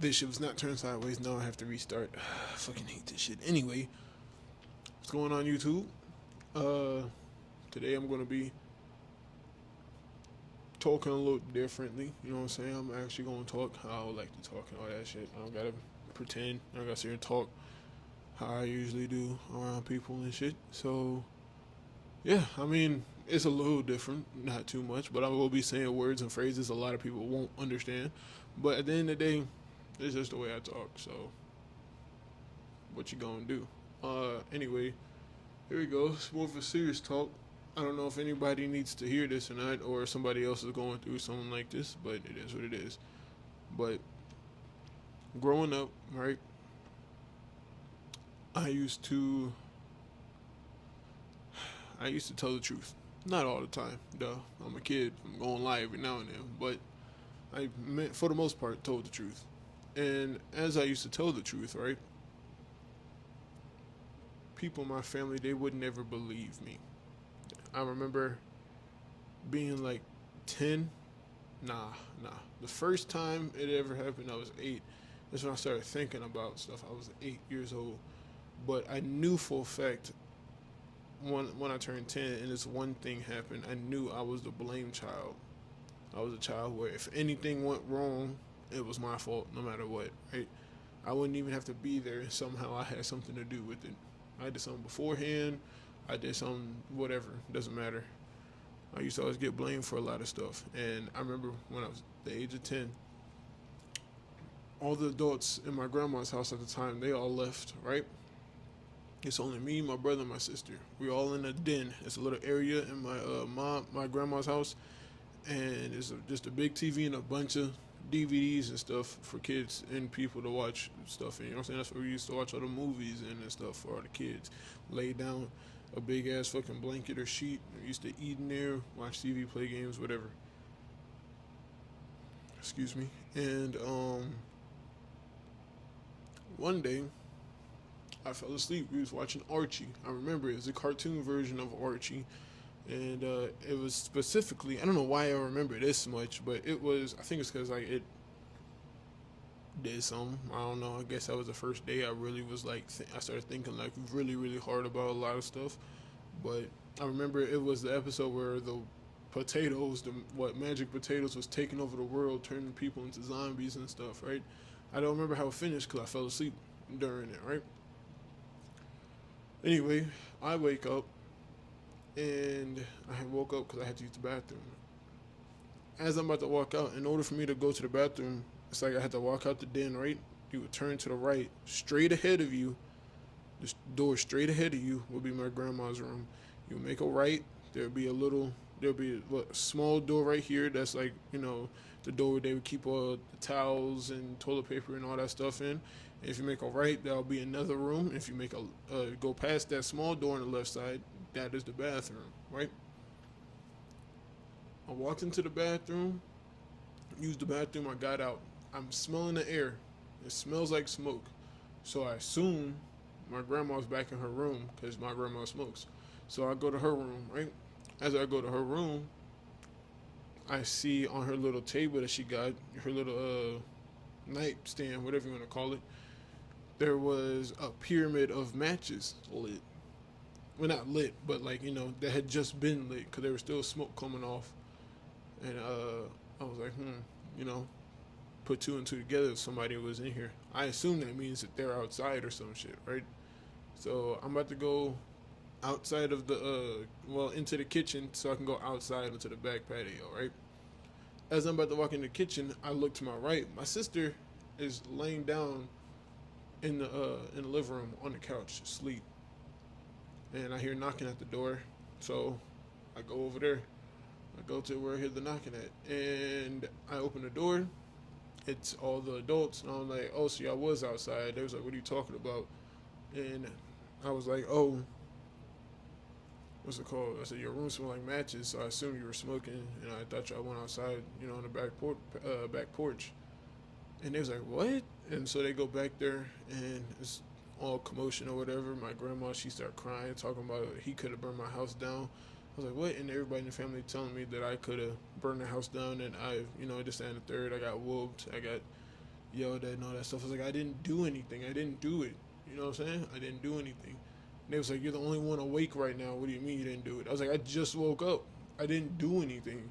This shit was not turned sideways. Now I have to restart. I fucking hate this shit. Anyway, what's going on YouTube? Uh, Today I'm gonna be talking a little differently. You know what I'm saying? I'm actually gonna talk how I would like to talk and all that shit. I don't gotta pretend. I don't gotta sit here and talk how I usually do around people and shit. So yeah, I mean it's a little different, not too much, but I will be saying words and phrases a lot of people won't understand. But at the end of the day, it's just the way I talk. So what you gonna do? Anyway, here we go. It's more of a serious talk. I don't know if anybody needs to hear this or not, or somebody else is going through something like this, but it is what it is. But growing up, right, I used to I used to tell the truth. Not all the time, duh. I'm a kid. I'm going to lie every now and then, but for the most part, told the truth. And as I used to tell the truth, right, people in my family they would never believe me. I remember being like 10. Nah. The first time it ever happened, I was 8. That's when I started thinking about stuff. I was 8 years old, but I knew for a fact when I turned 10 and this one thing happened, I knew I was the blame child. I was a child where if anything went wrong, it was my fault no matter what, right? I wouldn't even have to be there, and somehow I had something to do with it. I did something beforehand, I did something, whatever, doesn't matter. I used to always get blamed for a lot of stuff. And I remember when I was the age of 10, all the adults in my grandma's house at the time, they all left, right? It's only me, my brother, and my sister. We all in a den. It's a little area in my grandma's house, and it's just a big TV and a bunch of DVDs and stuff for kids and people to watch stuff in. You know what I'm saying? That's where we used to watch all the movies and stuff for all the kids. Lay down a big ass fucking blanket or sheet. We used to eat in there, watch TV, play games, whatever. Excuse me. And one day I fell asleep. We was watching Archie. I remember it was a cartoon version of Archie, and it was specifically. I don't know why I remember this much, but it was. I think it's because like it did something. I don't know. I guess that was the first day I really was like. I started thinking like really hard about a lot of stuff, but I remember it was the episode where the potatoes, the what magic potatoes was taking over the world, turning people into zombies and stuff. Right. I don't remember how it finished because I fell asleep during it. Right. Anyway, I wake up and I woke up because I had to use the bathroom. As I'm about to walk out, in order for me to go to the bathroom, it's like I had to walk out the den, right? You would turn to the right, straight ahead of you. This door straight ahead of you will be my grandma's room. You make a right. There'll be a small door right here. That's like the door where they would keep all the towels and toilet paper and all that stuff in. And if you make a right, that'll be another room. If you make a go past that small door on the left side, that is the bathroom, right? I walked into the bathroom, used the bathroom. I got out. I'm smelling the air. It smells like smoke. So I assume my grandma's back in her room because my grandma smokes. So I go to her room, right? As I go to her room, I see on her little table that she got, her little nightstand, whatever you want to call it, there was a pyramid of matches lit. Well, not lit, but like, that had just been lit because there was still smoke coming off. And I was like, you know, put two and two together if somebody was in here. I assume that means that they're outside or some shit, right? So I'm about to go outside of the into the kitchen so I can go outside into the back patio, right? As I'm about to walk in the kitchen, I look to my right. My sister is laying down in the living room on the couch, asleep, and I hear knocking at the door. So I go over there. I go to where I hear the knocking at, and I open the door. It's all the adults, and I'm like, "Oh, see, I was outside." They was like, "What are you talking about?" And I was like, "Oh, what's it called?" I said, "Your room smelled like matches, so I assumed you were smoking." And I thought y'all went outside, on the back porch. And they was like, "What?" And so they go back there, and it's all commotion or whatever. My grandma, she started crying, talking about he could have burned my house down. I was like, "What?" And everybody in the family telling me that I could have burned the house down, and I, this and the third. I got whooped. I got yelled at and all that stuff. I was like, I didn't do anything. I didn't do it. You know what I'm saying? I didn't do anything. And they was like, you're the only one awake right now. What do you mean you didn't do it? I was like, I just woke up. I didn't do anything.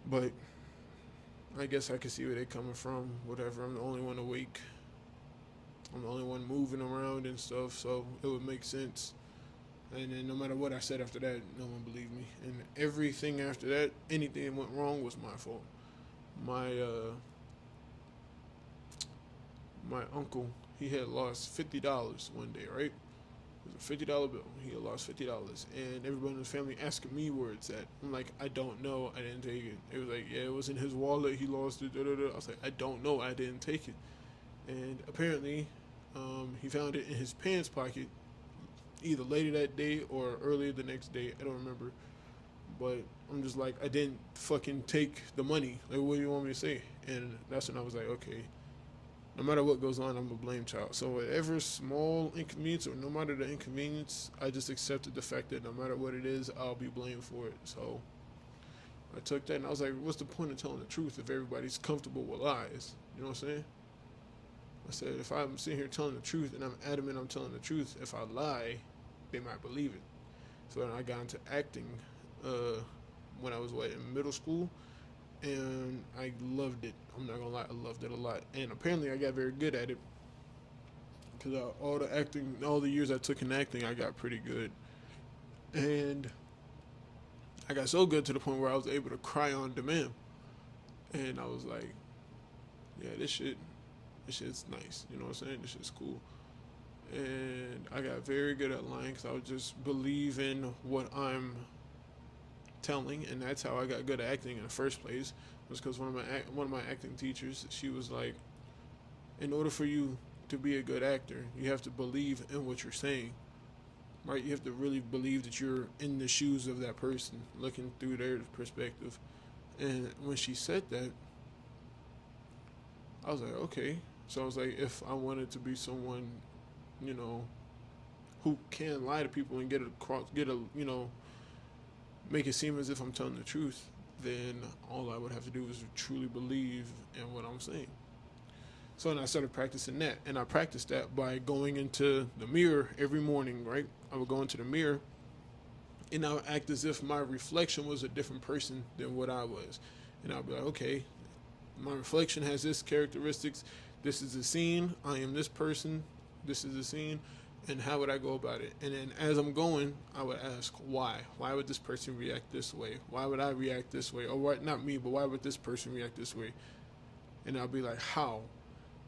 But I guess I can see where they're coming from. Whatever. I'm the only one awake. I'm the only one moving around and stuff. So it would make sense. And then no matter what I said after that, no one believed me. And everything after that, anything that went wrong was my fault. My uncle, he had lost $50 one day, right? It was a $50 bill. He had lost $50, and everybody in his family asking me where it's at. I'm like, I don't know. I didn't take it. It was like, yeah, it was in his wallet. He lost it. Da, da, da. I was like, I don't know. I didn't take it. And apparently, he found it in his pants pocket, either later that day or earlier the next day. I don't remember. But I'm just like, I didn't fucking take the money. Like, what do you want me to say? And that's when I was like, okay, no matter what goes on, I'm a blame child. So whatever small inconvenience or no matter the inconvenience, I just accepted the fact that no matter what it is, I'll be blamed for it. So I took that and I was like, what's the point of telling the truth if everybody's comfortable with lies? You know what I'm saying? I said, if I'm sitting here telling the truth and I'm adamant I'm telling the truth, if I lie, they might believe it. So then I got into acting when I was in middle school, and I loved it. I'm not gonna lie, I loved it a lot, and apparently I got very good at it because all the acting, all the years I took in acting, I got pretty good, and I got so good to the point where I was able to cry on demand, and I was like, yeah, this shit's nice. You know what I'm saying? This shit's cool. And I got very good at lying because I would just believe in what I'm telling, and that's how I got good at acting in the first place. Was because one of my acting teachers, she was like, in order for you to be a good actor, you have to believe in what you're saying, right? You have to really believe that you're in the shoes of that person, looking through their perspective. And when she said that, I was like, okay. So I was like, if I wanted to be someone, you know, who can lie to people and get it across, make it seem as if I'm telling the truth, then all I would have to do is truly believe in what I'm saying. So then I started practicing that, and I practiced that by going into the mirror every morning, right? I would go into the mirror, and I would act as if my reflection was a different person than what I was. And I'd be like, okay, my reflection has this characteristics. This is the scene. I am this person. This is the scene. And how would I go about it? And then as I'm going, I would ask why. Why would this person react this way? Why would I react this way? Or what? Not me, but why would this person react this way? And I'll be like, how?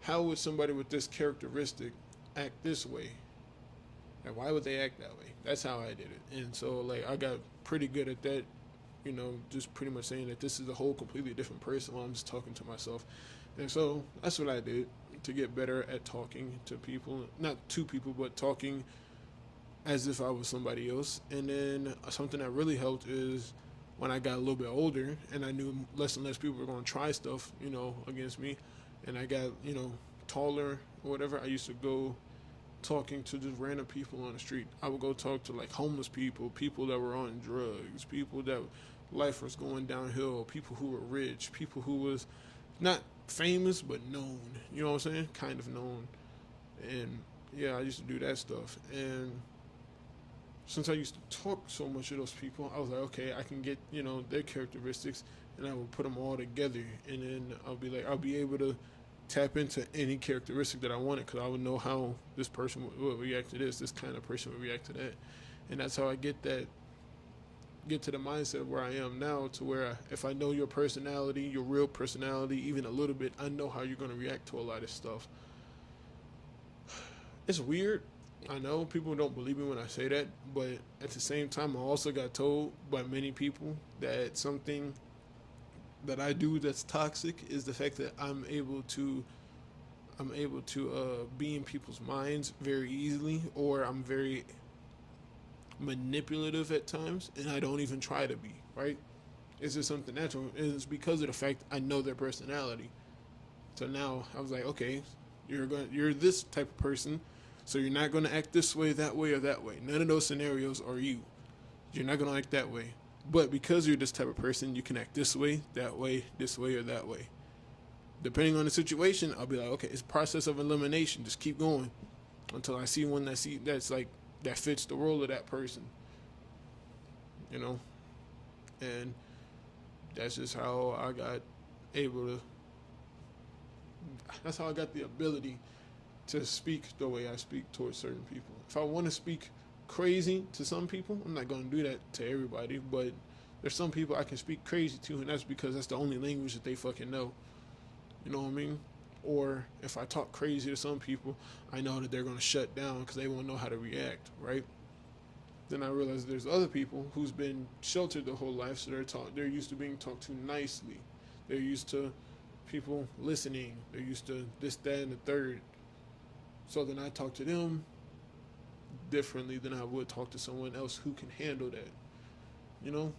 How would somebody with this characteristic act this way? And why would they act that way? That's how I did it. And so like I got pretty good at that, just pretty much saying that this is a whole completely different person while I'm just talking to myself. And so that's what I did to get better at talking to people, not to people, but talking as if I was somebody else. And then something that really helped is when I got a little bit older and I knew less and less people were going to try stuff, against me, and I got, taller or whatever, I used to go talking to just random people on the street. I would go talk to like homeless people, people that were on drugs, people that life was going downhill, people who were rich, people who was not famous but known. You know what I'm saying? Kind of known. And yeah, I used to do that stuff. And since I used to talk so much to those people, I was like, okay, I can get, their characteristics, and I would put them all together. And then I'll be able to tap into any characteristic that I wanted because I would know how this person would react to this kind of person would react to that. And that's how I get to the mindset where I am now, to where if I know your personality, your real personality, even a little bit, I know how you're going to react to a lot of stuff. It's weird. I know people don't believe me when I say that, but at the same time, I also got told by many people that something that I do that's toxic is the fact that I'm able to be in people's minds very easily, or I'm very manipulative at times, and I don't even try to be, right? It's just something natural. And it's because of the fact I know their personality. So now I was like, okay, you're this type of person, so you're not gonna act this way, that way, or that way. None of those scenarios are you. You're not gonna act that way. But because you're this type of person, you can act this way, or that way. Depending on the situation, I'll be like, okay, it's a process of elimination. Just keep going until I see one that's like that fits the role of that person, you know. And that's just how I got able to. That's how I got the ability to speak the way I speak towards certain people. If I want to speak crazy to some people, I'm not going to do that to everybody, but there's some people I can speak crazy to, and that's because that's the only language that they fucking know. You know what I mean? Or if I talk crazy to some people, I know that they're going to shut down because they won't know how to react, right? Then I realize there's other people who's been sheltered the whole life, so they're used to being talked to nicely. They're used to people listening. They're used to this, that, and the third. So then I talk to them differently than I would talk to someone else who can handle that. You know,